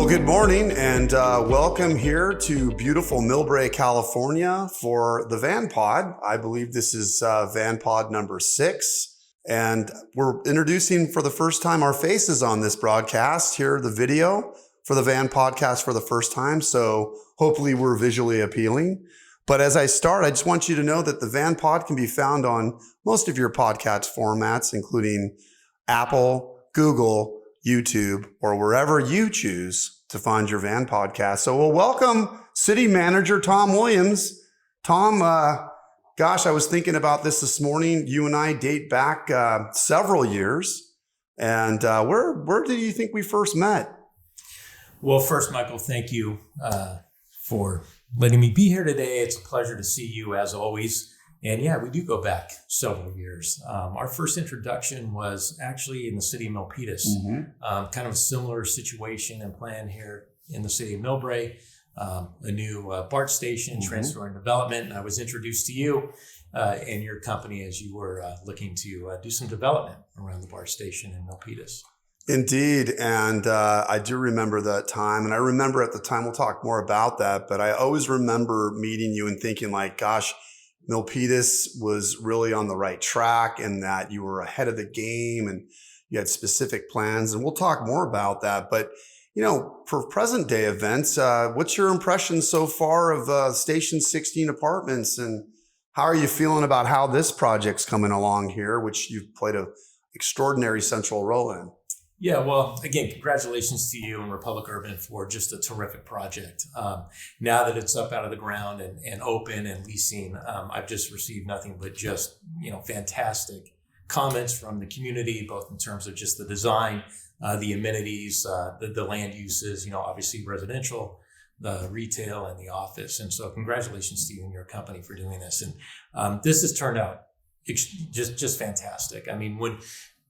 Well, good morning and welcome here to beautiful Millbrae, California for the VanPod. I believe this is VanPod number 6. And we're introducing for the first time our faces on this broadcast. Here, the video for the Van podcast for the first time. So hopefully we're visually appealing. But as I start, I just want you to know that the VanPod can be found on most of your podcast formats, including Apple, Google, YouTube, or wherever you choose to find your Van podcast. So we'll welcome City Manager Tom Williams. Tom, gosh, I was thinking about this morning. You and I date back several years. And where did you think we first met? Well, first, Michael, thank you for letting me be here today. It's a pleasure to see you as always. And yeah, we do go back several years. Our first introduction was actually in the city of Milpitas, kind of a similar situation and plan here in the city of Millbrae, a new BART station, transfer and development. And I was introduced to you and your company as you were looking to do some development around the BART station in Milpitas. Indeed. And I do remember that time. And I remember at the time, we'll talk more about that, but I always remember meeting you and thinking like, gosh, Milpitas was really on the right track and that you were ahead of the game and you had specific plans. And we'll talk more about that. But, you know, for present day events, what's your impression so far of Station 16 apartments? And how are you feeling about how this project's coming along here, which you've played an extraordinary central role in? Yeah, well, again, congratulations to you and Republic Urban for just a terrific project. Now that it's up out of the ground and open and leasing, I've just received nothing but just, fantastic comments from the community, both in terms of just the design, the amenities, the land uses, obviously residential, the retail and the office. And so congratulations to you and your company for doing this. And this has turned out just fantastic. I mean,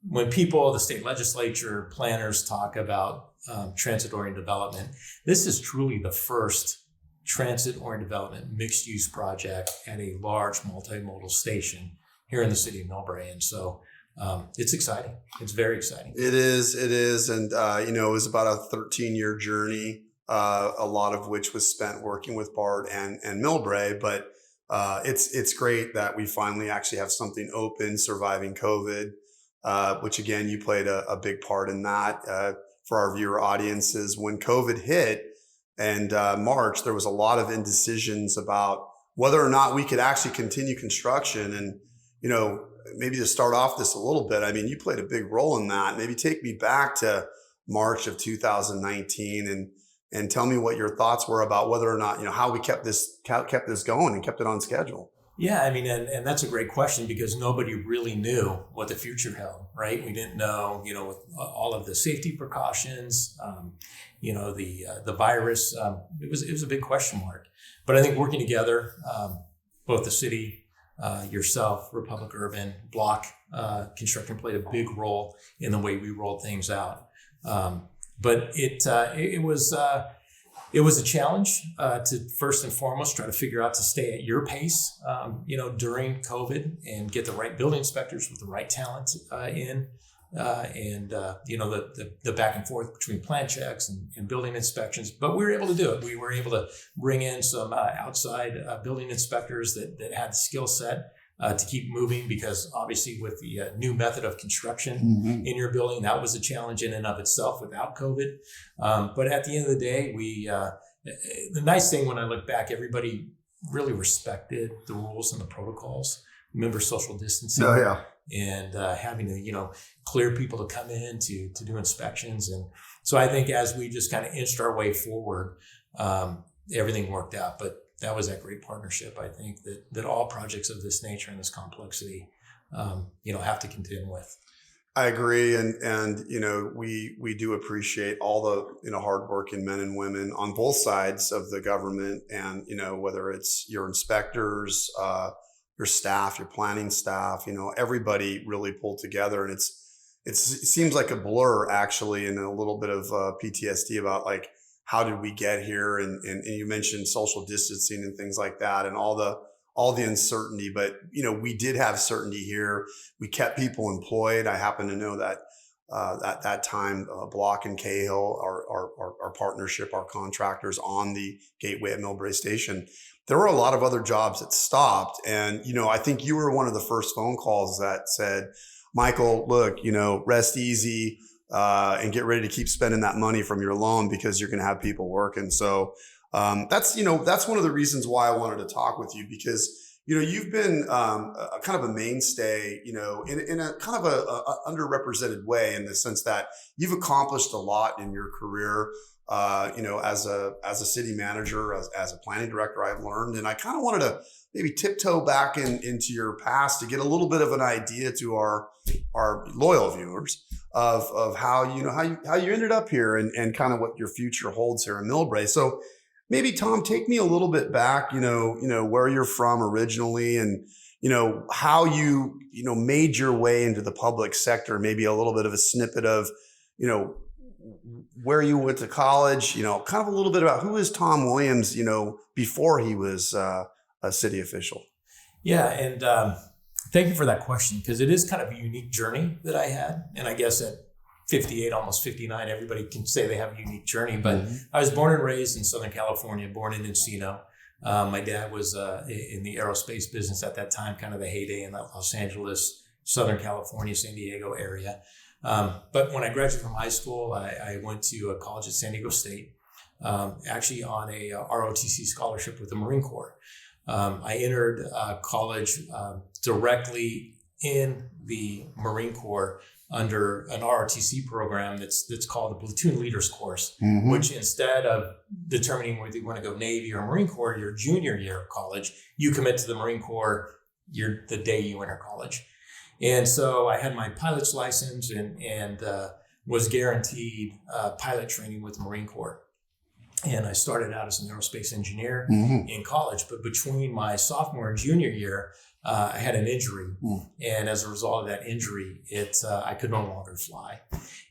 when people, the state legislature, planners talk about transit-oriented development, this is truly the first transit-oriented development mixed-use project at a large multimodal station here in the city of Millbrae. And so it's exciting. It's very exciting. It is. And, it was about a 13-year journey, a lot of which was spent working with BART and Millbrae. But it's great that we finally actually have something open, surviving COVID. Which again, you played a big part in that for our viewer audiences. When COVID hit and March, there was a lot of indecisions about whether or not we could actually continue construction. And, maybe to start off this a little bit, I mean, you played a big role in that. Maybe take me back to March of 2019 and tell me what your thoughts were about whether or not, how we kept this going and kept it on schedule. Yeah, I mean, and that's a great question because nobody really knew what the future held, right? We didn't know, with all of the safety precautions, the virus. It was a big question mark. But I think working together, both the city, yourself, Republic Urban, Block Construction played a big role in the way we rolled things out. But it was a challenge to first and foremost try to figure out to stay at your pace, during COVID and get the right building inspectors with the right talent in, and the back and forth between plan checks and building inspections. But we were able to do it. We were able to bring in some outside building inspectors that had the skill set to keep moving, because obviously with the new method of construction in your building, that was a challenge in and of itself without COVID. But at the end of the day, the nice thing when I look back, everybody really respected the rules and the protocols. Remember social distancing and having to, clear people to come in to do inspections. And so I think as we just kind of inched our way forward, everything worked out. But that was that great partnership, I think, that all projects of this nature and this complexity, have to contend with. I agree. And we do appreciate all the, hardworking men and women on both sides of the government. And, whether it's your inspectors, your staff, your planning staff, everybody really pulled together. And it seems like a blur actually, and a little bit of PTSD about like, how did we get here? And you mentioned social distancing and things like that and all the uncertainty, but we did have certainty here. We kept people employed. I happen to know that at that time, Block and Cahill, our partnership, our contractors on the Gateway at Millbrae Station. There were a lot of other jobs that stopped. And, I think you were one of the first phone calls that said, Michael, look, rest easy and get ready to keep spending that money from your loan because you're going to have people working. So that's one of the reasons why I wanted to talk with you, because you've been a kind of a mainstay, in a kind of a underrepresented way, in the sense that you've accomplished a lot in your career, as a city manager, as a planning director, I've learned. And I kind of wanted to maybe tiptoe back into your past to get a little bit of an idea to our loyal viewers of how you ended up here and kind of what your future holds here in Millbrae. So maybe, Tom, take me a little bit back, where you're from originally, and, how you made your way into the public sector, maybe a little bit of a snippet of, where you went to college, kind of a little bit about who is Tom Williams, before he was a city official. Yeah. And thank you for that question, because it is kind of a unique journey that I had. And I guess at 58, almost 59, everybody can say they have a unique journey, but I was born and raised in Southern California, born in Encino. My dad was in the aerospace business at that time, kind of the heyday in the Los Angeles, Southern California, San Diego area. But when I graduated from high school, I went to a college at San Diego State, actually on a ROTC scholarship with the Marine Corps. I entered college directly in the Marine Corps under an ROTC program that's called the Platoon Leaders Course, which, instead of determining whether you want to go Navy or Marine Corps your junior year of college, you commit to the Marine Corps the day you enter college. And so I had my pilot's license and was guaranteed pilot training with the Marine Corps. And I started out as an aerospace engineer in college, but between my sophomore and junior year, I had an injury. And as a result of that injury, I could no longer fly.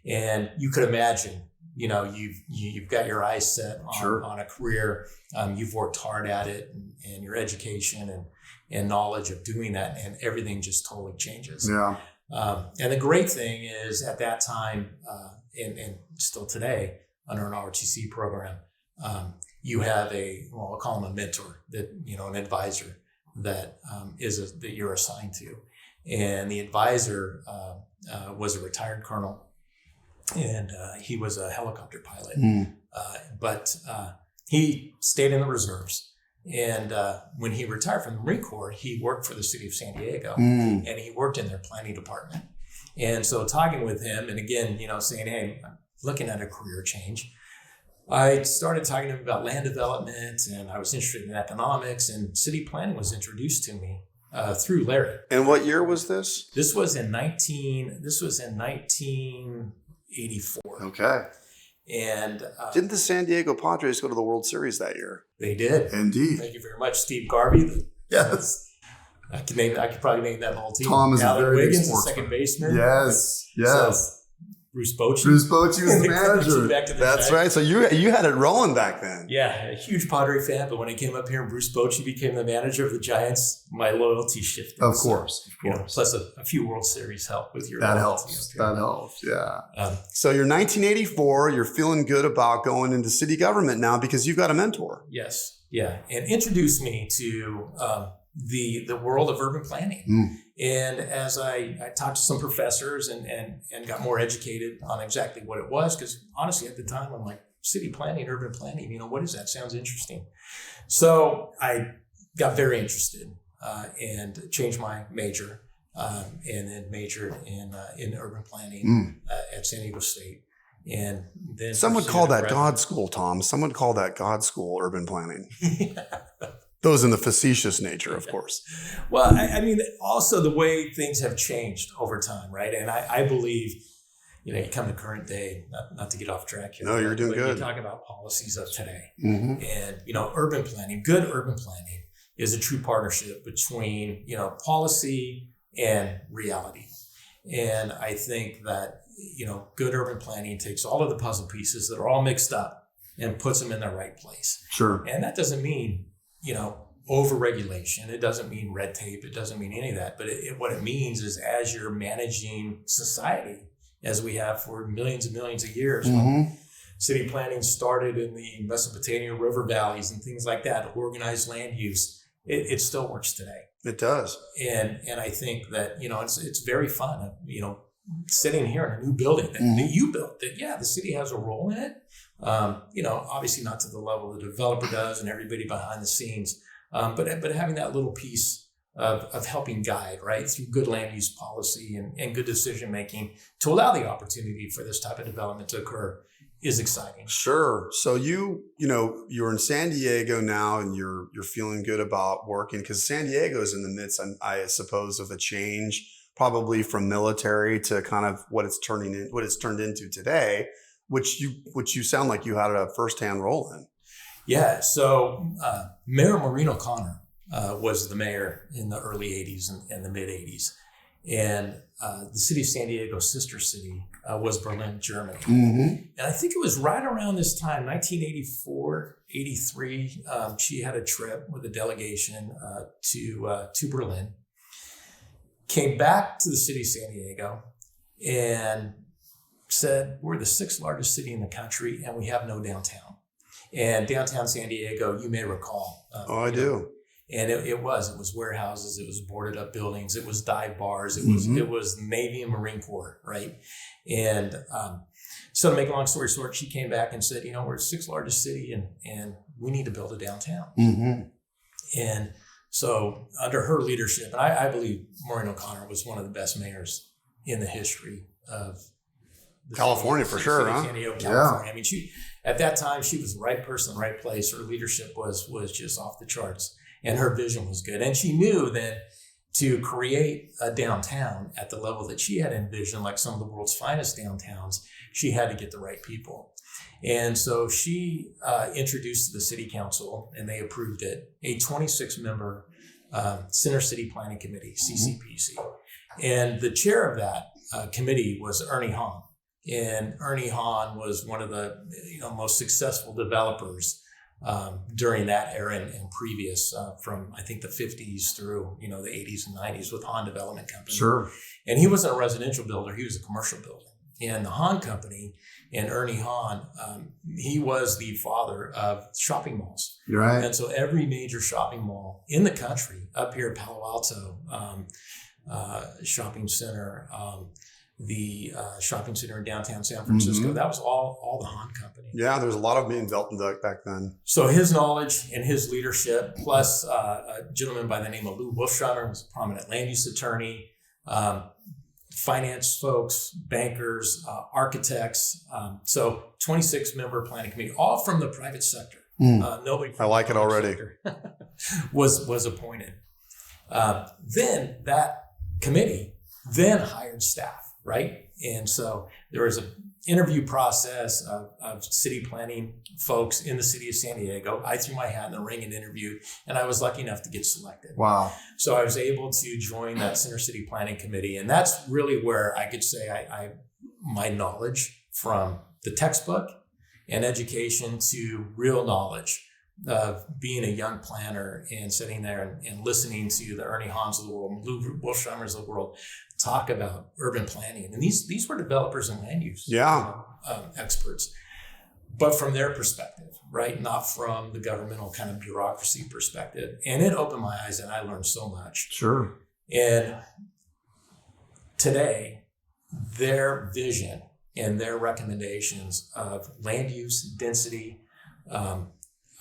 And you could imagine, you've got your eyes set on a career. You've worked hard at it, and your education and knowledge of doing that, and everything just totally changes. Yeah. And the great thing is, at that time, and still today, under an ROTC program, you have I'll call him a mentor, an advisor that that you're assigned to. And the advisor was a retired colonel, and he was a helicopter pilot, but he stayed in the reserves. And when he retired from the Marine Corps, he worked for the city of San Diego, and he worked in their planning department. And so, talking with him, and again, saying, hey, I'm looking at a career change, I started talking to him about land development, and I was interested in economics, and city planning was introduced to me through Larry. And what year was this? This was in 1984. Okay. And didn't the San Diego Padres go to the World Series that year? They did. Indeed. Thank you very much, Steve Garvey. Yes. I could probably name that whole team. Tom is Alan a very Wiggins, big sports second baseman. Yes. So, Bruce Bochy. Bruce Bochy was the manager. That's right. So you had it rolling back then. Yeah, a huge Padre fan, but when I came up here and Bruce Bochy became the manager of the Giants, my loyalty shifted. Of course. Plus a few World Series help with your that loyalty. That helps. Yeah. So you're 1984. You're feeling good about going into city government now because you've got a mentor. Yes. Yeah, and introduced me to the world of urban planning. And as I talked to some professors and got more educated on exactly what it was, because honestly at the time I'm like, city planning, urban planning, what is that? Sounds interesting. So I got very interested and changed my major and then majored in urban planning at San Diego State. And then some would call that God school, Tom. Some would call that God school, urban planning. Those in the facetious nature, of course. Well, I mean, also the way things have changed over time, right? And I believe, you come to current day, not to get off track here. No, you're doing good. You talk about policies of today. And, urban planning, good urban planning is a true partnership between, policy and reality. And I think that, good urban planning takes all of the puzzle pieces that are all mixed up and puts them in the right place. Sure. And that doesn't mean, over-regulation. It doesn't mean red tape. It doesn't mean any of that. But what it means is, as you're managing society as we have for millions and millions of years. Mm-hmm. City planning started in the Mesopotamia river valleys and things like that, organized land use. It still works today. It does. And I think that, it's very fun, sitting here in a new building that you built, that, the city has a role in it. Obviously not to the level the developer does and everybody behind the scenes, but having that little piece of helping guide, right, through good land use policy and good decision making to allow the opportunity for this type of development to occur is exciting. Sure. So you're in San Diego now, and you're feeling good about working, because San Diego is in the midst, I suppose, of a change, probably from military to kind of what it's turned into today, which you sound like you had a firsthand role in. Yeah. So Mayor Maureen O'Connor was the mayor in the early 80s and the mid 80s. And the city of San Diego's sister city was Berlin, Germany. Mm-hmm. And I think it was right around this time, 1984, 83, she had a trip with a delegation to Berlin, came back to the city of San Diego and said, we're the 6th largest city in the country and we have no downtown. And downtown San Diego, you may recall. I do. And it was warehouses, it was boarded up buildings, it was dive bars, it was Navy and Marine Corps, right? And so to make a long story short, she came back and said, we're the 6th largest city and we need to build a downtown. Mm-hmm. And so under her leadership, and I believe Maureen O'Connor was one of the best mayors in the history of California, for sure, huh? San Diego, California. I mean, at that time, she was the right person in the right place. Her leadership was just off the charts. And her vision was good. And she knew that to create a downtown at the level that she had envisioned, like some of the world's finest downtowns, she had to get the right people. And so she introduced to the city council, and they approved it, a 26-member Center City Planning Committee, CCPC. And the chair of that committee was Ernie Hahn. And Ernie Hahn was one of the most successful developers during that era and previous, from I think the 50s through the 80s and 90s with Hahn Development Company. Sure. And he wasn't a residential builder; he was a commercial builder. And the Hahn Company and Ernie Hahn, he was the father of shopping malls. You're right. And so every major shopping mall in the country, up here at Palo Alto Shopping Center, the shopping center in downtown San Francisco, that was all the Hahn Company. Yeah, there was a lot of being built back then. So his knowledge and his leadership, plus a gentleman by the name of Lou Wolfschreiber, was a prominent land use attorney, finance folks, bankers, architects. So 26-member planning committee, all from the private sector. Nobody. I like it already. was appointed. Then that committee then hired staff. Right. And so there was an interview process of city planning folks in the city of San Diego. I threw my hat in the ring and interviewed, and I was lucky enough to get selected. Wow. So I was able to join that Center City Planning Committee. And that's really where I could say I my knowledge from the textbook and education to real knowledge of being a young planner and sitting there and listening to the Ernie Hahns of the world, Lou Wolfschreibers of the world talk about urban planning. And these were developers and land use experts, but from their perspective, right? Not from the governmental kind of bureaucracy perspective. And it opened my eyes and I learned so much. Sure. And today, their vision and their recommendations of land use, density,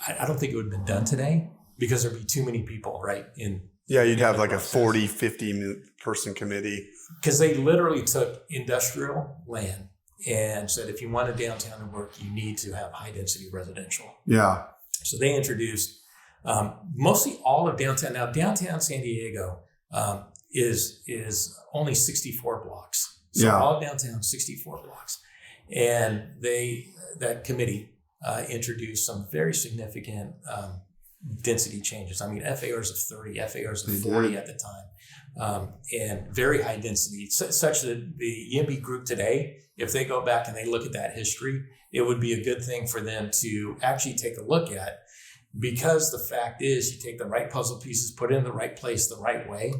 I don't think it would have been done today because there'd be too many people, right? You'd have like a 40, 50 person committee. Because they literally took industrial land and said, if you want a downtown to work, you need to have high density residential. Yeah. So they introduced mostly all of downtown. Now, downtown San Diego is only 64 blocks. So all of downtown, 64 blocks. And that committee introduced some very significant density changes. I mean, FARs of 30, FARs of 40 at the time, and very high density, such that the YIMBY group today, if they go back and they look at that history, it would be a good thing for them to actually take a look at, because the fact is you take the right puzzle pieces, put it in the right place the right way,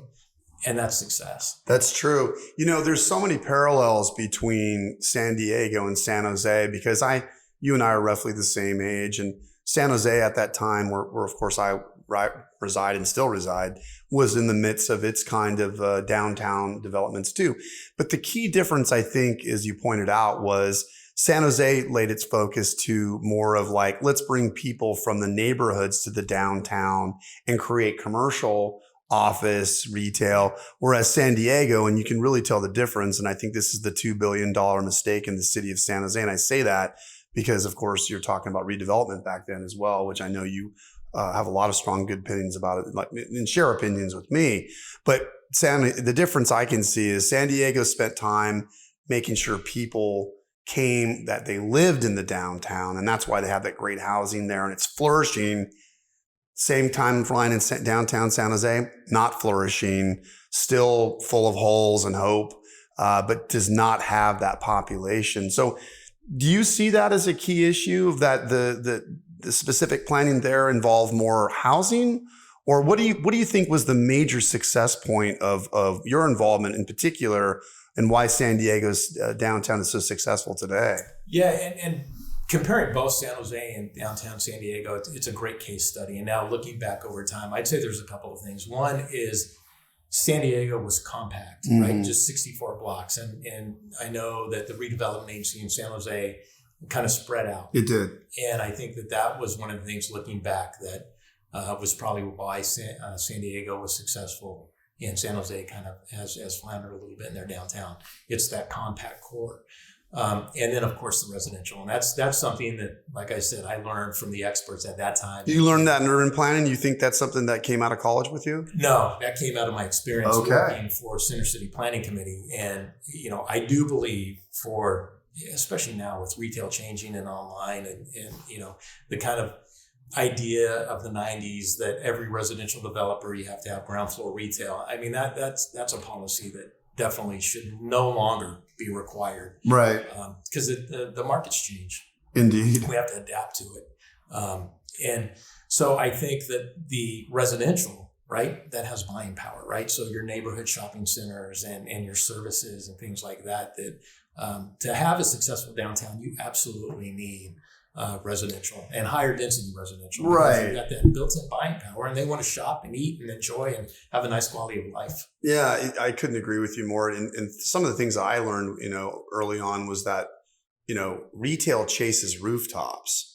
And that's success. That's true. There's so many parallels between San Diego and San Jose because you and I are roughly the same age. And San Jose at that time, where of course I reside and still reside, was in the midst of its kind of downtown developments too. But the key difference, I think, as you pointed out, was San Jose laid its focus to more of like, let's bring people from the neighborhoods to the downtown and create commercial office, retail, whereas San Diego, and you can really tell the difference. And I think this is the $2 billion mistake in the city of San Jose. And I say that because, of course, you're talking about redevelopment back then as well, which I know you have a lot of strong, good opinions about it and share opinions with me. But the difference I can see is San Diego spent time making sure people came, that they lived in the downtown. And that's why they have that great housing there and it's flourishing. Same timeline in downtown San Jose, not flourishing, still full of holes and hope, but does not have that population. So do you see that as a key issue of that the specific planning there involved more housing? Or what do you think was the major success point of your involvement in particular and why San Diego's downtown is so successful today? Yeah, and comparing both San Jose and downtown San Diego, it's a great case study. And now looking back over time, I'd say there's a couple of things. One is San Diego was compact, right? Just 64 blocks. And I know that the redevelopment agency in San Jose kind of spread out. It did. And I think that was one of the things looking back that was probably why San Diego was successful and San Jose kind of has floundered a little bit in their downtown. It's that compact core. And then, of course, the residential. And that's something that, like I said, I learned from the experts at that time. You learned that in urban planning? You think that's something that came out of college with you? No, that came out of my experience working for Center City Planning Committee. And, I do believe especially now with retail changing and online and the kind of idea of the 90s that every residential developer, you have to have ground floor retail. I mean, that's a policy that definitely should no longer be required. Right. Because the markets change. Indeed. We have to adapt to it. And so I think that the residential, right, that has buying power, right? So your neighborhood shopping centers and your services and things like that, to have a successful downtown, you absolutely need residential and higher density residential. Right. You've got that built-in buying power and they want to shop and eat and enjoy and have a nice quality of life. Yeah, I couldn't agree with you more. And some of the things I learned, early on was that, retail chases rooftops.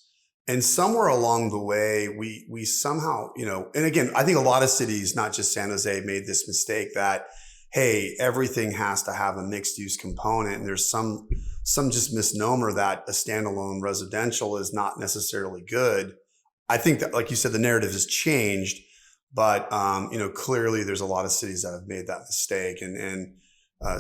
And somewhere along the way, we somehow, and again, I think a lot of cities, not just San Jose, made this mistake that, hey, everything has to have a mixed use component. And there's some just misnomer that a standalone residential is not necessarily good. I think that, like you said, the narrative has changed, but clearly there's a lot of cities that have made that mistake, and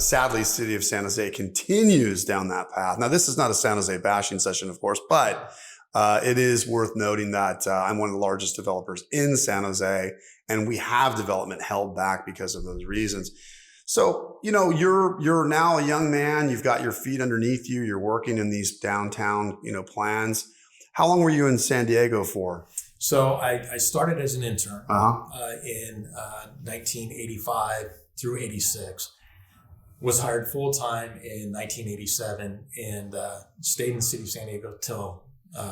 sadly, the city of San Jose continues down that path. Now, this is not a San Jose bashing session, of course, but it is worth noting that I'm one of the largest developers in San Jose, and we have development held back because of those reasons. So, you're now a young man, you've got your feet underneath you, you're working in these downtown, plans. How long were you in San Diego for? So I started as an intern in 1985 through 86, was hired full-time in 1987 and stayed in the city of San Diego till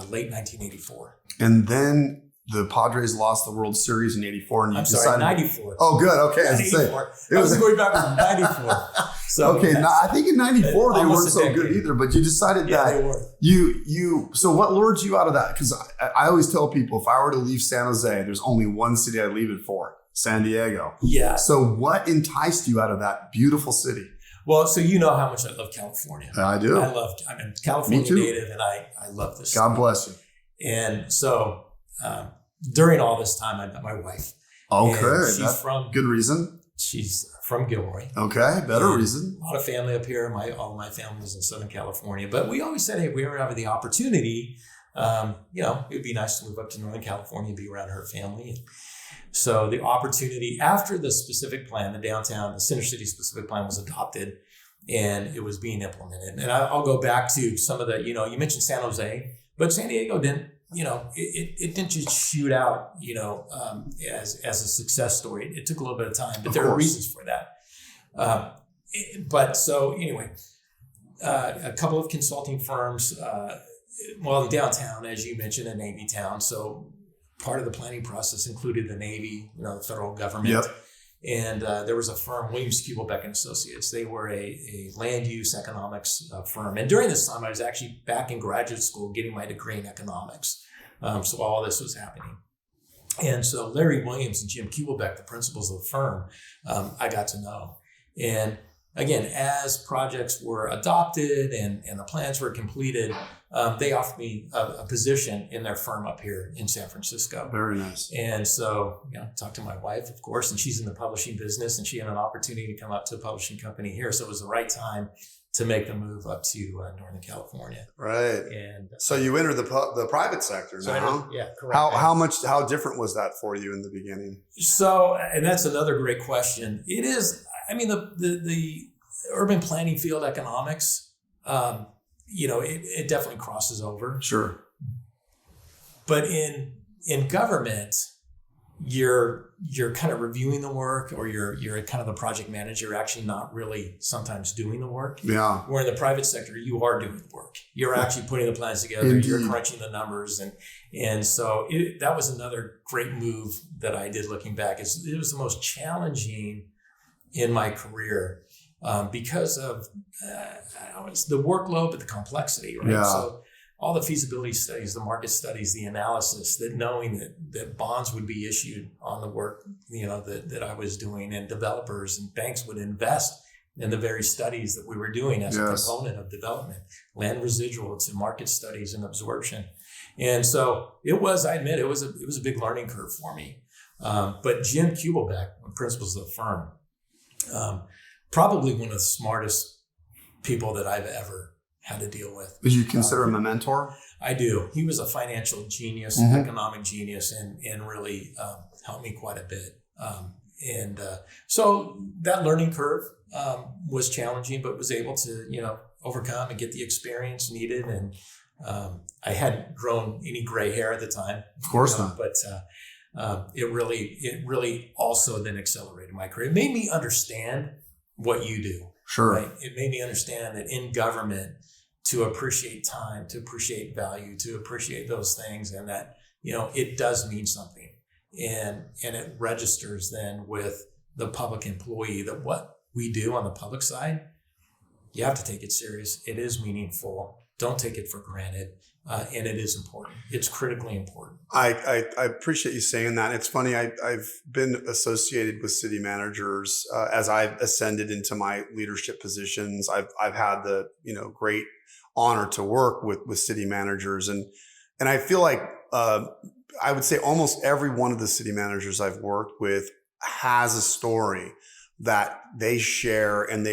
late 1984. And then the Padres lost the World Series in 84 and you decided... 94. Oh, good. Okay. I was going back to 94. So okay. I think in 94 they weren't so good either, but you decided that so what lured you out of that? Because I always tell people if I were to leave San Jose, there's only one city I'd leave it for, San Diego. Yeah. So what enticed you out of that beautiful city? Well, so you know how much I love California. I do. I'm a California native and I love this. God bless you. And so during all this time, I met my wife. Okay. She's from good reason. She's from Gilroy. Okay. Better reason. A lot of family up here. All of my family is in Southern California. But we always said, hey, if we ever have the opportunity, it would be nice to move up to Northern California and be around her family. So the opportunity after the specific plan, the Center City specific plan was adopted and it was being implemented. And I'll go back to some of the, you mentioned San Jose, but San Diego didn't it didn't just shoot out, as a success story. It took a little bit of time, but there are reasons for that. But so anyway, a couple of consulting firms, in downtown, as you mentioned, a Navy town. So part of the planning process included the Navy, the federal government. Yep. And there was a firm, Williams Kubelbeck and Associates. They were a land use economics firm. And during this time, I was actually back in graduate school getting my degree in economics. So all this was happening. And so Larry Williams and Jim Kubelbeck, the principals of the firm, I got to know. And again, as projects were adopted and the plans were completed, they offered me a position in their firm up here in San Francisco. Very nice. And so, talked to my wife, of course, and she's in the publishing business, and she had an opportunity to come up to a publishing company here. So it was the right time to make the move up to Northern California. Right. And so you entered the private sector now. Yeah, correct. How different was that for you in the beginning? So, and that's another great question. It is. I mean, the urban planning field, economics, it definitely crosses over. Sure. But in government, you're kind of reviewing the work, or you're kind of the project manager, actually not really sometimes doing the work. Yeah. Where in the private sector, you are doing the work. You're actually putting the plans together. Indeed. You're crunching the numbers, and so that was another great move that I did looking back. It was the most challenging in my career. Because of the workload, but the complexity, right? Yeah. So all the feasibility studies, the market studies, the analysis, that knowing that bonds would be issued on the work, that I was doing, and developers and banks would invest in the very studies that we were doing as a component of development, land residual to market studies and absorption. And so it was a big learning curve for me. But Jim Kubelbeck, one of the principals of the firm, probably one of the smartest people that I've ever had to deal with. Would you consider him a mentor? I do. He was a financial genius, economic genius, and really helped me quite a bit. So that learning curve was challenging, but was able to, overcome and get the experience needed. And I hadn't grown any gray hair at the time. Of course not. But it really also then accelerated my career. It made me understand what you do. Sure. Right? It made me understand that in government, to appreciate time, to appreciate value, to appreciate those things, and that, it does mean something. And it registers then with the public employee that what we do on the public side, you have to take it serious. It is meaningful. Don't take it for granted. And it is important. It's critically important. I appreciate you saying that. It's funny. I've been associated with city managers as I've ascended into my leadership positions. I've had the great honor to work with city managers, and I feel like I would say almost every one of the city managers I've worked with has a story that they share, and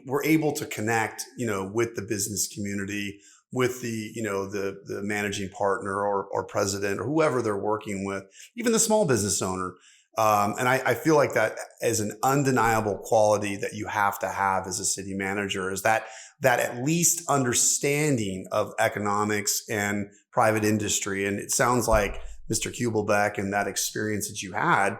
we're able to connect with the business community, with the managing partner or president or whoever they're working with, even the small business owner. And I feel like that is an undeniable quality that you have to have as a city manager, is that at least understanding of economics and private industry. And it sounds like Mr. Kubelbeck and that experience that you had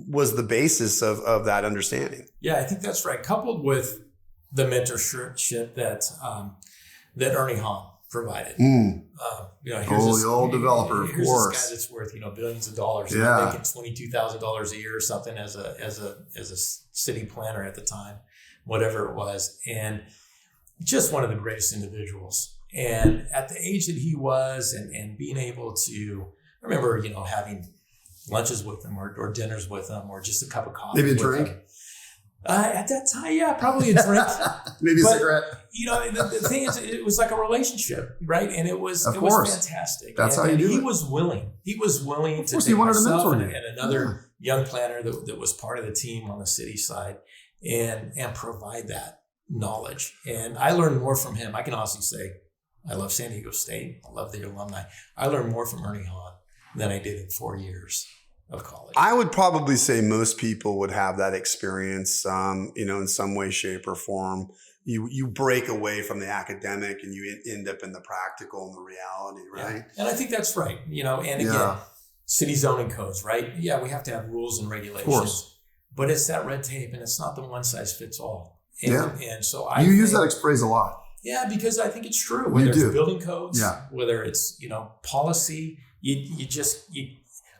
was the basis of that understanding. Yeah, I think that's right. Coupled with the mentorship that Ernie Hahn provided. The old developer, of here's course. This guy that's worth billions of dollars, making $22,000 a year or something as a city planner at the time, whatever it was, and just one of the greatest individuals. And at the age that he was, and being able to, I remember having lunches with him or dinners with him or just a cup of coffee. Maybe a drink. At that time, yeah, probably a drink. Maybe a cigarette. The thing is, it was like a relationship, right? And it was fantastic. That's how you do it. He was willing. He was willing to take myself and another young planner that was part of the team on the city side and provide that knowledge. And I learned more from him. I can honestly say I love San Diego State. I love the alumni. I learned more from Ernie Hahn than I did in 4 years. of college. I would probably say most people would have that experience, in some way, shape, or form. You break away from the academic and you end up in the practical and the reality, right? Yeah. And I think that's right. And again, city zoning codes, right? Yeah, we have to have rules and regulations. Of course. But it's that red tape, and it's not the one size fits all. And so you use that phrase a lot. Yeah, because I think it's true. Whether it's building codes, whether it's policy,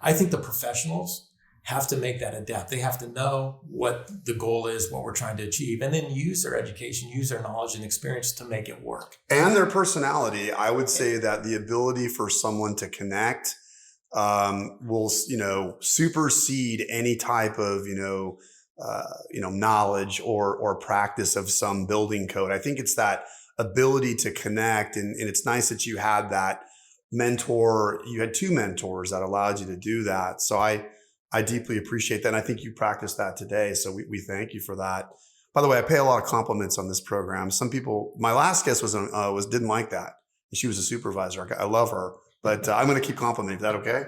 I think the professionals have to make that adapt. They have to know what the goal is, what we're trying to achieve, and then use their education, use their knowledge and experience to make it work. And their personality. I would say that the ability for someone to connect will, supersede any type of, knowledge or practice of some building code. I think it's that ability to connect. And it's nice that you had that mentor. You had two mentors that allowed you to do that. So I deeply appreciate that. And I think you practiced that today. So we thank you for that. By the way, I pay a lot of compliments on this program. Some people, my last guest didn't like that. She was a supervisor. I love her, but I'm going to keep complimenting. Is that okay?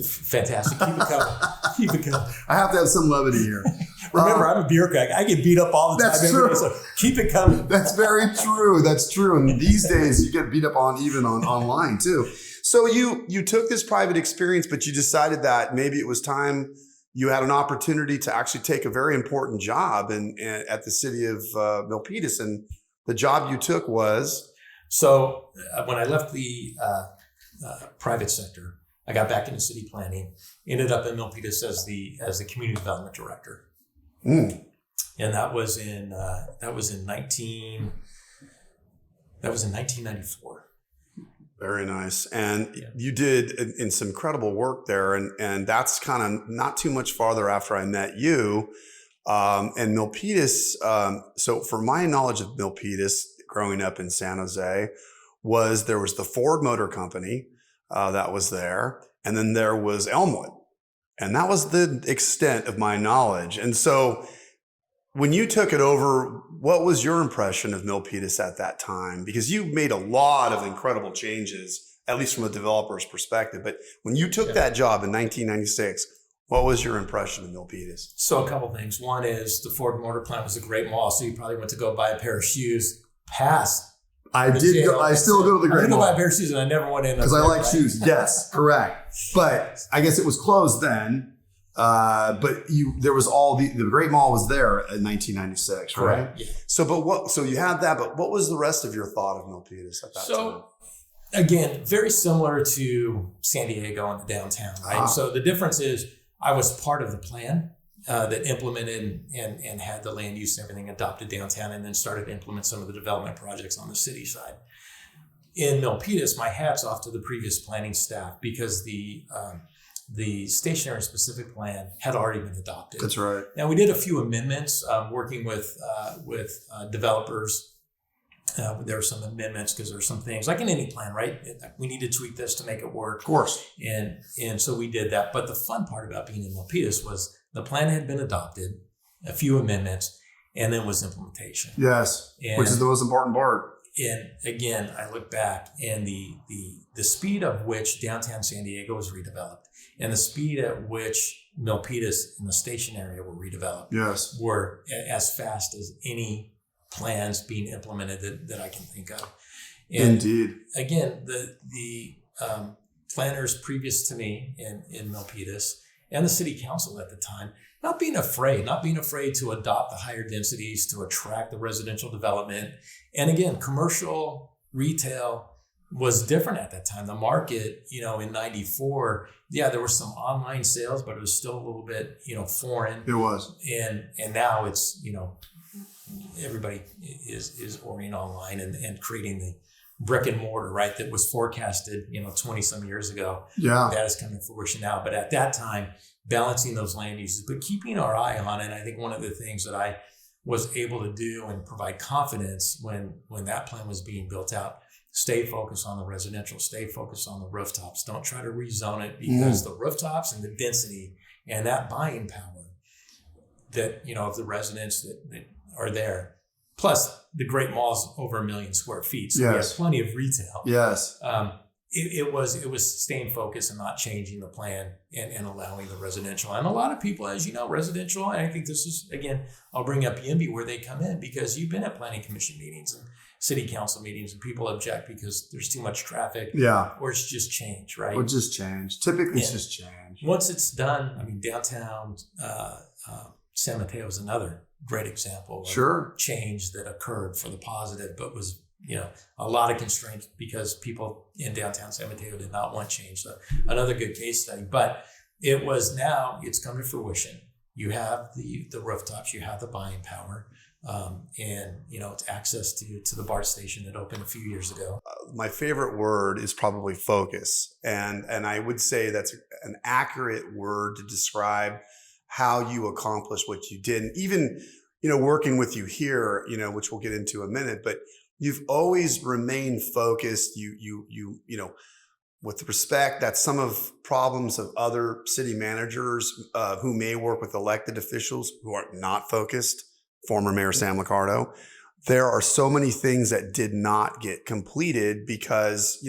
Fantastic. Keep it coming. Keep it coming. I have to have some levity here. Remember, I'm a bureaucratic. I get beat up all the time. That's true. Day, so keep it coming. That's very true. That's true. And these days you get beat up online too. So you took this private experience, but you decided that maybe it was time. You had an opportunity to actually take a very important job at the city of Milpitas, and the job you took was. So when I left the private sector, I got back into city planning. Ended up in Milpitas as the community development director, and that was in 1994. Very nice. And you did in some incredible work there. And that's kind of not too much farther after I met you. And Milpitas, so for my knowledge of Milpitas growing up in San Jose, there was the Ford Motor Company that was there. And then there was Elmwood. And that was the extent of my knowledge. And so when you took it over, what was your impression of Milpitas at that time? Because you made a lot of incredible changes, at least from a developer's perspective. But when you took that job in 1996, what was your impression of Milpitas? So a couple things. One is the Ford Motor Plant was a great mall. So you probably went to go buy a pair of shoes past. I still go to the great mall. I go buy a pair of shoes and I never went in. Because I like shoes. Yes, correct. But I guess it was closed then. But there was the Great Mall was there in 1996, right? Correct. Yeah. So you had that, but what was the rest of your thought of Milpitas at that time? So again, very similar to San Diego and the downtown, right? So the difference is I was part of the plan that implemented and had the land use and everything adopted downtown, and then started to implement some of the development projects on the city side. In Milpitas, my hat's off to the previous planning staff because the stationary specific plan had already been adopted. That's right. Now we did a few amendments, working with developers. There were some amendments because there were some things like in any plan, right? We need to tweak this to make it work. Of course. And so we did that. But the fun part about being in Milpitas was the plan had been adopted, a few amendments, and then was implementation. Yes, which is the most important part. And again, I look back and the speed of which downtown San Diego was redeveloped and the speed at which Milpitas and the station area were redeveloped were as fast as any plans being implemented that I can think of. And indeed. Again, the planners previous to me in Milpitas and the city council at the time, not being afraid to adopt the higher densities to attract the residential development. And again, commercial retail was different at that time. The market, in 94, there were some online sales, but it was still a little bit, foreign. It was. And now it's, everybody is orienting online and creating the brick and mortar, right? That was forecasted, 20 some years ago. Yeah. That is coming to fruition now. But at that time, balancing those land uses, but keeping our eye on it. And I think one of the things that I was able to do and provide confidence when that plan was being built out, stay focused on the residential, stay focused on the rooftops. Don't try to rezone it because the rooftops and the density and that buying power that, of the residents that are there. Plus the Great Mall's over 1 million square feet. So we have plenty of retail. Yes. it was staying focused and not changing the plan and allowing the residential. And a lot of people, as you know, residential, and I think this is, again, I'll bring up YIMBY where they come in, because you've been at planning commission meetings and city council meetings, and people object because there's too much traffic. Yeah. Or it's just change, right? Or just change. Typically it's just change. Once it's done, I mean, downtown San Mateo is another great example of change that occurred for the positive, but was, a lot of constraints because people in downtown San Mateo did not want change. So another good case study, but it's come to fruition. You have the rooftops, you have the buying power, and it's access to the BART station that opened a few years ago. My favorite word is probably focus. And I would say that's an accurate word to describe how you accomplish what you did. And even, working with you here, which we'll get into in a minute, but you've always remained focused. You with respect that some of problems of other city managers who may work with elected officials who are not focused, former Mayor Sam Liccardo, there are so many things that did not get completed because,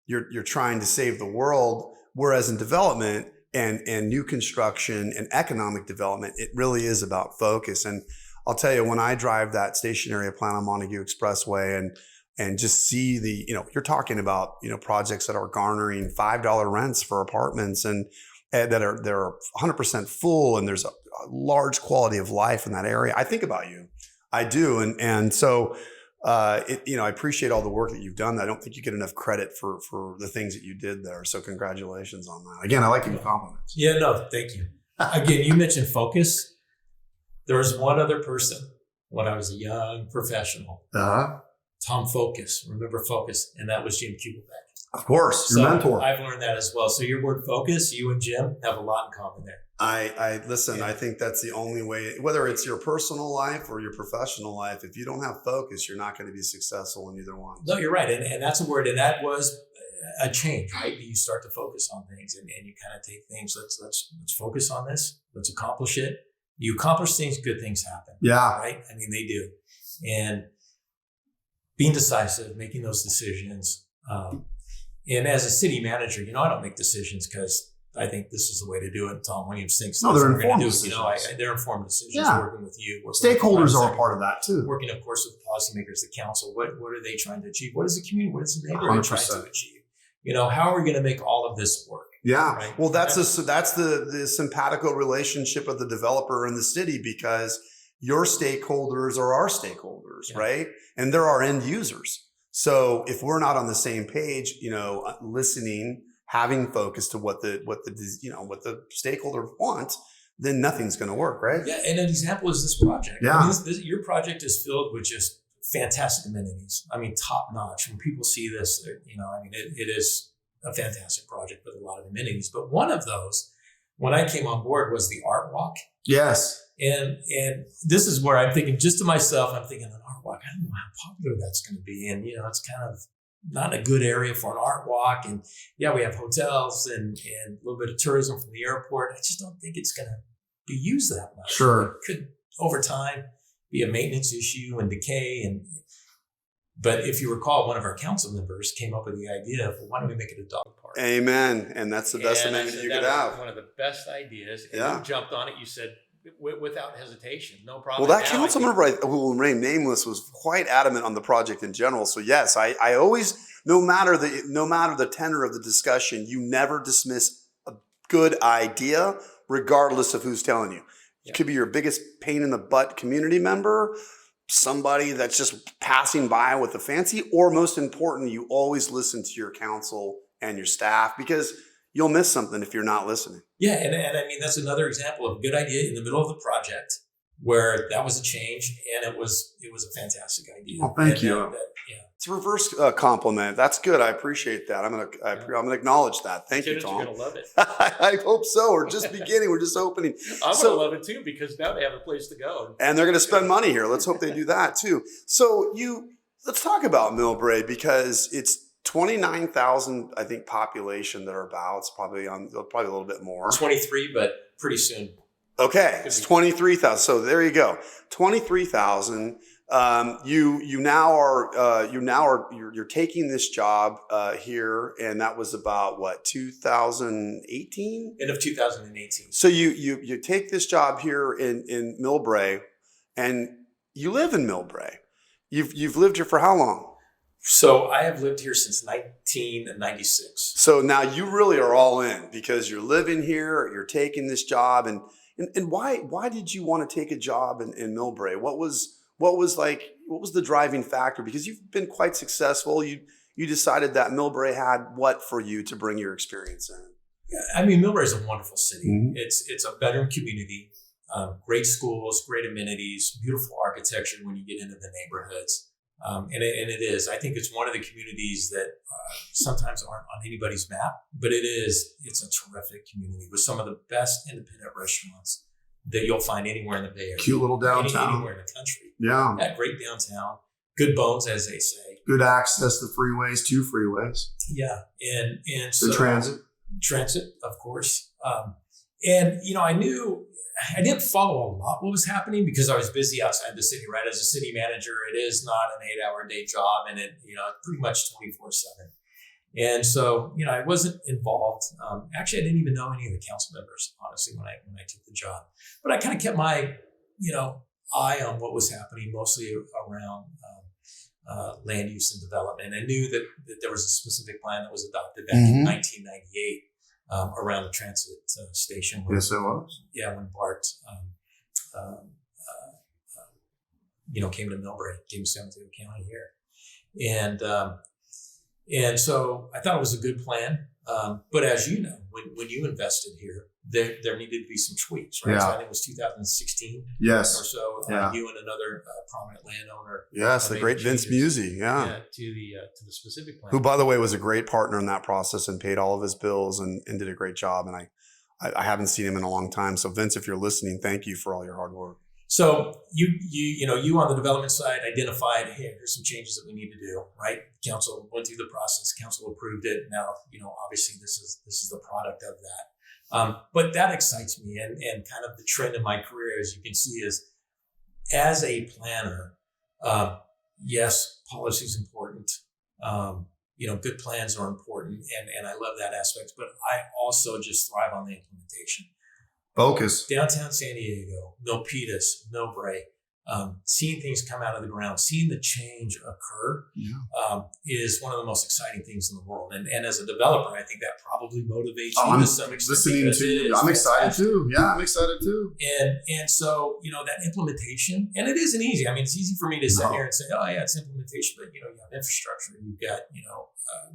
you're trying to save the world. Whereas in development and new construction and economic development, it really is about focus. And I'll tell you, when I drive that station area plan on Montague Expressway and just see you're talking about, projects that are garnering $5 rents for apartments and they're 100% full, and there's a large quality of life in that area. I think about you. I do. And so, I appreciate all the work that you've done. I don't think you get enough credit for the things that you did there. So congratulations on that. Again, I like giving compliments. Yeah, no, thank you. Again, you mentioned focus. There was one other person when I was a young professional. Tom Focus, remember Focus, and that was Jim Kubelbeck. Of course, your mentor. I've learned that as well. So your word focus, you and Jim have a lot in common there. I listen, I think that's the only way, whether it's your personal life or your professional life, if you don't have focus, you're not going to be successful in either one. No, you're right. And that's a word. And that was a change, right? You start to focus on things and you kind of take things, let's focus on this. Let's accomplish it. You accomplish things, good things happen. Yeah. Right? I mean, they do. And being decisive, making those decisions. And as a city manager, I don't make decisions because I think this is the way to do it. Tom Williams thinks they're informed decisions. They're informed decisions. Yeah. Working with you, stakeholders are a part of that too. Working, of course, with policymakers, the council. What are they trying to achieve? What is the community? What is the neighborhood 100%. trying to achieve? How are we going to make all of this work? Yeah. Right? Well, that's the simpatico relationship of the developer and the city, because your stakeholders are our stakeholders, right? And they're our end users. So if we're not on the same page, listening, having focus to what the stakeholder wants, then nothing's going to work, right? Yeah. And an example is this project. Yeah. I mean, your project is filled with just fantastic amenities. I mean, top notch. When people see this, it is a fantastic project with a lot of amenities. But one of those, when I came on board, was the art walk. Yes. And this is where I'm thinking, just to myself, I'm thinking, an art walk, I don't know how popular that's going to be. And, it's kind of not a good area for an art walk. And yeah, we have hotels and a little bit of tourism from the airport. I just don't think it's going to be used that much. Sure. It could, over time, be a maintenance issue and decay. But if you recall, one of our council members came up with the idea of, well, why don't we make it a dog park? Amen. And that's the best amendment you could have. One of the best ideas. And you jumped on it. You said, without hesitation, no problem. Well, that council member who will remain nameless was quite adamant on the project in general. So yes, I always, no matter the tenor of the discussion, you never dismiss a good idea, regardless of who's telling you. It could be your biggest pain in the butt community member, somebody that's just passing by with a fancy, or most important, you always listen to your council and your staff, because you'll miss something if you're not listening. Yeah, and I mean, that's another example of a good idea in the middle of the project where that was a change, and it was a fantastic idea. Oh, thank you. It's a reverse compliment. That's good. I appreciate that. I'm gonna acknowledge that. Thank you, Tom. You're gonna love it. I hope so. We're just beginning. We're just opening. I'm gonna love it too, because now they have a place to go, and they're gonna spend money here. Let's hope they do that too. So let's talk about Millbrae, because it's 29,000, I think, population thereabouts. Probably a little bit more. 23, but pretty soon. Okay, it's 23,000. So there you go. 23,000. You're taking this job here, and that was about what, 2018? End of 2018. So you take this job here in Millbrae, and you live in Millbrae. You've lived here for how long? So I have lived here since 1996. So now you really are all in because you're living here, you're taking this job, and why did you want to take a job in Millbrae? What was the driving factor? Because you've been quite successful. You decided that Millbrae had what for you to bring your experience in? Yeah, I mean, Millbrae is a wonderful city. Mm-hmm. It's a veteran community, great schools, great amenities, beautiful architecture when you get into the neighborhoods. And it is. I think it's one of the communities that sometimes aren't on anybody's map, but it's a terrific community with some of the best independent restaurants that you'll find anywhere in the Bay Area. Cute little downtown. Anywhere in the country. Yeah. Great downtown. Good bones, as they say. Good access to freeways, 2 freeways. Yeah. And so good transit. Transit, of course. And, I didn't follow a lot what was happening because I was busy outside the city, right? As a city manager, it is not an 8-hour day job, and it, pretty much 24/7. And so, I wasn't involved. Actually, I didn't even know any of the council members, honestly, when I took the job. But I kind of kept my, eye on what was happening, mostly around land use and development. I knew that there was a specific plan that was adopted back in 1998 around the transit station. Yes, it was. Yeah, when Bart, came to Millbrae, came to San Diego County here, and so I thought it was a good plan. But as you know, when you invested here, there needed to be some tweaks, right? Yeah. So I think it was 2016 yes. or so. Yeah. You and another prominent landowner. Yes, the great Vince Musey. Yeah. To the specific plan. Who, by the way, was a great partner in that process and paid all of his bills and did a great job. And I haven't seen him in a long time. So Vince, if you're listening, thank you for all your hard work. So you on the development side identified, hey, there's some changes that we need to do, right? Council went through the process, council approved it. Now, obviously this is the product of that. But that excites me, and kind of the trend in my career, as you can see, is as a planner, yes, policy is important. Good plans are important, and I love that aspect, but I also just thrive on the implementation. Focus. Downtown San Diego, Milpitas, Millbrae, seeing things come out of the ground, seeing the change occur is one of the most exciting things in the world. And as a developer, I think that probably motivates you to some extent. Listening to you. I'm excited too. Yeah, I'm excited too. And so, that implementation, and it isn't easy. I mean, it's easy for me to sit here and say, oh yeah, it's implementation, but you have infrastructure, you've got,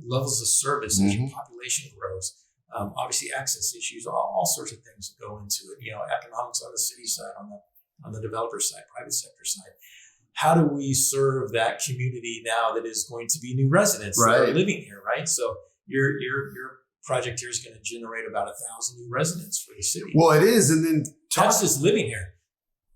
levels of service as your population grows. Obviously access issues, all sorts of things that go into it, economics on the city side, on the developer side, private sector side. How do we serve that community now that is going to be new residents that are living here, right? So your project here is going to generate about 1,000 new residents for the city. Well, it is. And then that's just living here.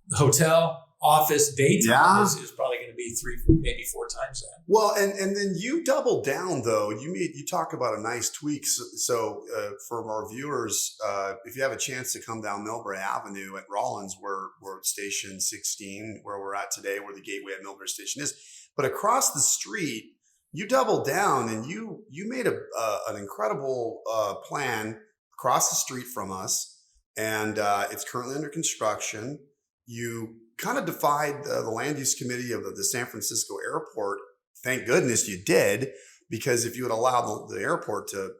The hotel, office, daytime is probably going to be 3, maybe 4 times that. Well, and then you double down though. You talk about a nice tweak. So for our viewers, if you have a chance to come down Millbrae Avenue at Rollins, where we're at Station 16, where we're at today, where the Gateway Millbrae Station is, but across the street, you doubled down and you made an incredible plan across the street from us, and it's currently under construction. You kind of defied the land use committee of the San Francisco airport. Thank goodness you did, because if you had allowed the airport to,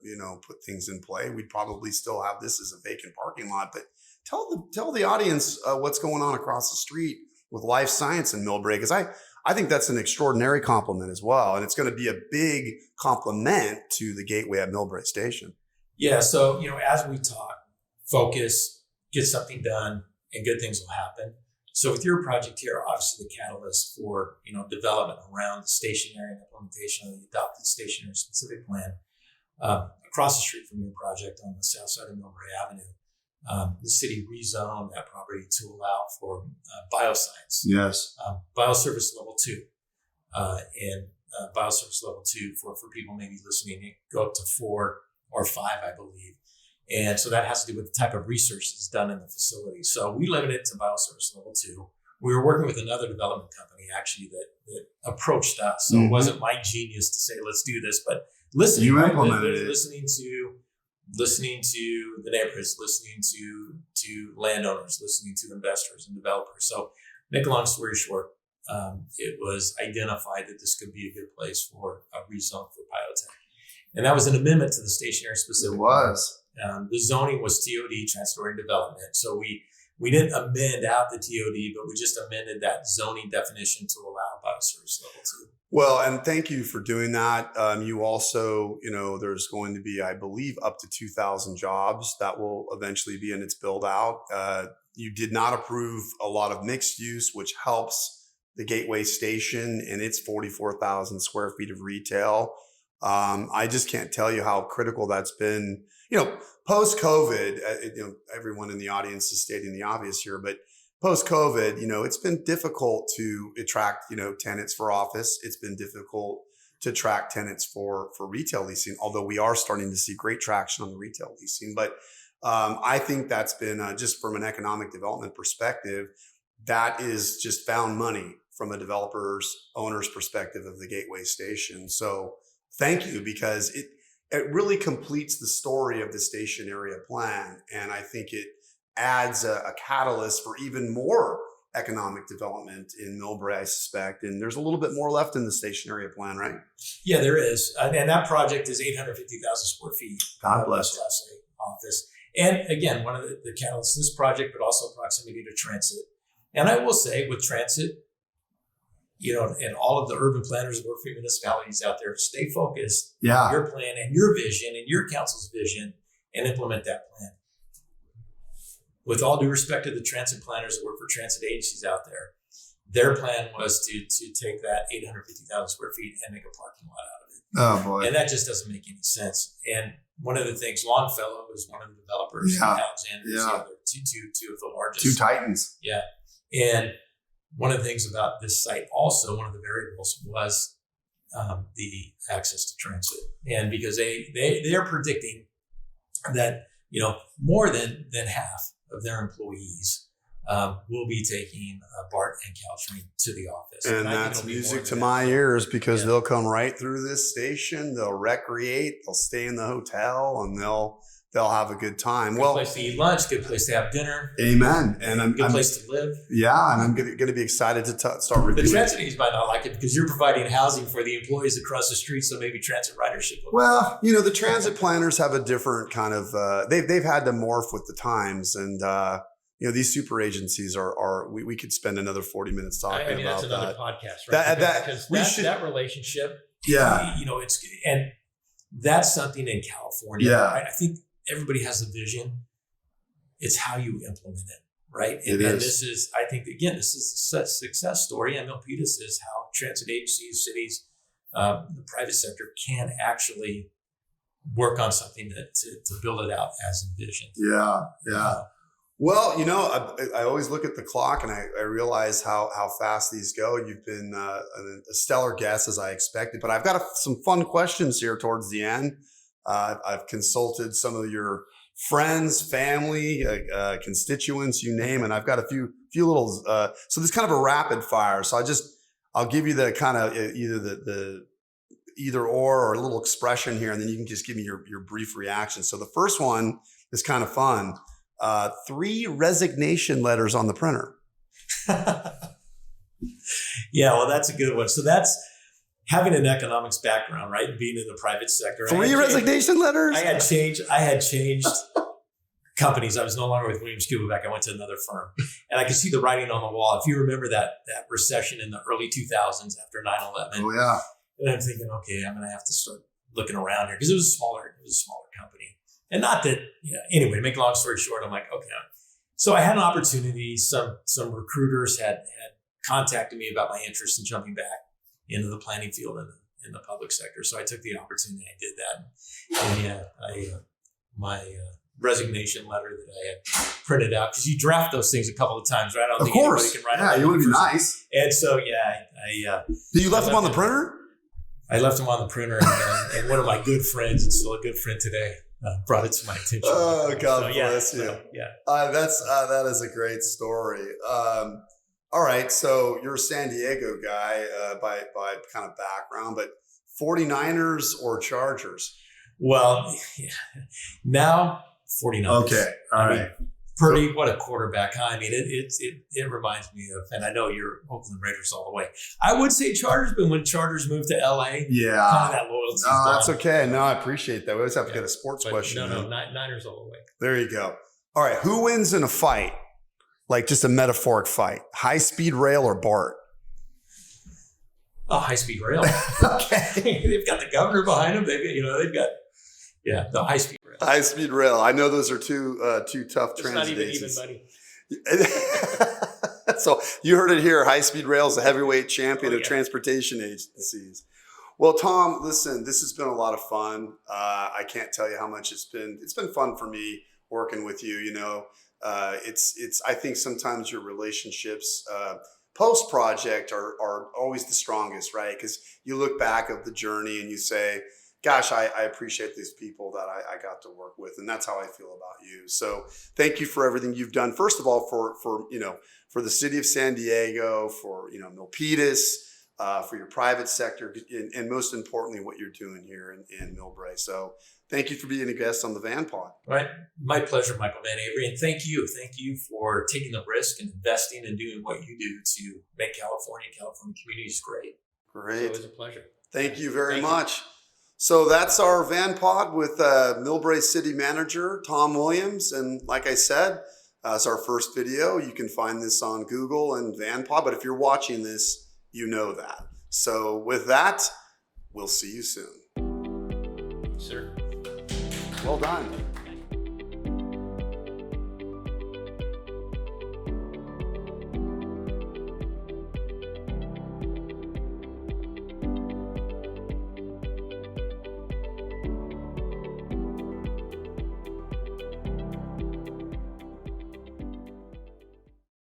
put things in play, we'd probably still have this as a vacant parking lot. But tell the audience what's going on across the street with life science in Millbrae, because I think that's an extraordinary compliment as well. And it's going to be a big compliment to the Gateway at Millbrae Station. Yeah. So, as we talk, focus, get something done, and good things will happen. So with your project here, obviously the catalyst for, development around the stationary and implementation of the adopted stationary specific plan, across the street from your project on the south side of Millbrae Avenue, the city rezoned that property to allow for bioscience. Yes. Bioservice level 2. And bioservice level 2 for people maybe listening, it go up to 4 or 5, I believe. And so that has to do with the type of research that's done in the facility. So we limit it to bioservice level 2. we were working with another development company actually that approached us. So it wasn't my genius to say, let's do this, but listening, you implemented it. listening to the neighborhoods, listening to landowners, listening to investors and developers. So make a long story short, it was identified that this could be a good place for a rezone for biotech. And that was an amendment to the station area specific. It was. The zoning was TOD, transit-oriented development. So we didn't amend out the TOD, but we just amended that zoning definition to allow bioservice level 2. Well, and thank you for doing that. You also, there's going to be, I believe, up to 2,000 jobs that will eventually be in its build out. You did not approve a lot of mixed use, which helps the Gateway Station and its 44,000 square feet of retail. I just can't tell you how critical that's been, post-COVID. Everyone in the audience is stating the obvious here, but post-COVID, it's been difficult to attract, tenants for office. It's been difficult to attract tenants for retail leasing, although we are starting to see great traction on the retail leasing. But I think that's been just from an economic development perspective, that is just found money from a developer's owner's perspective of the Gateway Station. So thank you, because it really completes the story of the station area plan. And I think it adds a catalyst for even more economic development in Millbrae, I suspect. And there's a little bit more left in the station area plan, right? Yeah, there is. And that project is 850,000 square feet. God bless. Class A office. And again, one of the catalysts of this project, but also proximity to transit. And I will say with transit, and all of the urban planners that work for municipalities out there, stay focused on your plan and your vision and your council's vision and implement that plan. With all due respect to the transit planners that work for transit agencies out there, their plan was to take that 850,000 square feet and make a parking lot out of it. Oh boy. And that just doesn't make any sense. And one of the things, Longfellow was one of the developers, and Alexander is the other, two of the largest. Two titans. Yeah. And one of the things about this site also, one of the variables was the access to transit. And because they are predicting that, more than half of their employees will be taking BART and Caltrain to the office. And that's music to my ears, because they'll come right through this station. They'll recreate, they'll stay in the hotel, and they'll have a good time. Good place to eat lunch, good place to have dinner. Amen. And good place to live. Yeah, and I'm going to be excited to start reviewing. The transit agencies might not like it because you're providing housing for the employees across the street, so maybe transit ridership. Well, the transit planners have a different kind of, they've had to morph with the times, and these super agencies are we could spend another 40 minutes talking about that. That's another podcast, right? Because that relationship, and that's something in California. Yeah. I think everybody has a vision. It's how you implement it, right? And this is, I think, again, this is a success story. And Milpitas is how transit agencies, cities, the private sector can actually work on something to build it out as envisioned. Yeah. Well, I always look at the clock and I realize how fast these go. You've been a stellar guest, as I expected, but I've got some fun questions here towards the end. I've consulted some of your friends, family, constituents, you name, and I've got a few little. So this is kind of a rapid fire. So I'll give you the kind of either the either or a little expression here, and then you can just give me your brief reaction. So the first one is kind of fun. 3 resignation letters on the printer. Yeah, well, that's a good one. So that's having an economics background, right? Being in the private sector. 3 resignation letters? I had changed companies. I was no longer with Williams Cubaback. I went to another firm. And I could see the writing on the wall. If you remember that recession in the early 2000s after 9/11. Oh, yeah. And I'm thinking, okay, I'm going to have to start looking around here, because it was a smaller company. And not that, anyway, to make a long story short, I'm like, okay. So I had an opportunity. Some recruiters had contacted me about my interest in jumping back into the planning field in the public sector. So I took the opportunity. I did that. And my resignation letter that I had printed out, because you draft those things a couple of times, right? I don't think anybody can write it. Yeah, you want to be nice. And so, You left them on the printer? I left them on the printer, and one of my good friends, and still a good friend today, brought it to my attention. Oh, God bless you. So, yeah. That is a great story. All right, so you're a San Diego guy by kind of background, but 49ers or Chargers? Well, now 49ers. Okay, all right. Purdy, what a quarterback. Huh? I mean, it reminds me of, and I know you're Oakland Raiders all the way. I would say Chargers, but when Chargers moved to LA, kind of that loyalty. That's okay. No, I appreciate that. We always have to get a sports question. No, Niners all the way. There you go. All right, who wins in a fight? Like just a metaphoric fight. High speed rail or BART? Oh, high speed rail. Okay. They've got the governor behind them. They've got the high speed rail. High speed rail. I know those are two tough It's transit not even agencies. buddy. So you heard it here. High speed rail is the heavyweight champion of transportation agencies. Well, Tom, listen, this has been a lot of fun. I can't tell you how much it's been fun for me working with you. You know, I think sometimes your relationships post project are always the strongest, right? Because you look back of the journey and you say, gosh, I appreciate these people that I got to work with. And that's how I feel about you. So thank you for everything you've done. First of all, for the city of San Diego, for, Milpitas, for your private sector, and most importantly, what you're doing here in Millbrae. So thank you for being a guest on the VanPod. Right. My pleasure, Michael Van Avery. And thank you for taking the risk and investing and doing what you do to make California communities great. Great. So it was a pleasure. Thank you very much. So that's our VanPod with Millbrae City Manager, Tom Williams. And like I said, it's our first video. You can find this on Google and VanPod. But if you're watching this, you know that. So with that, we'll see you soon. Sir. Well done.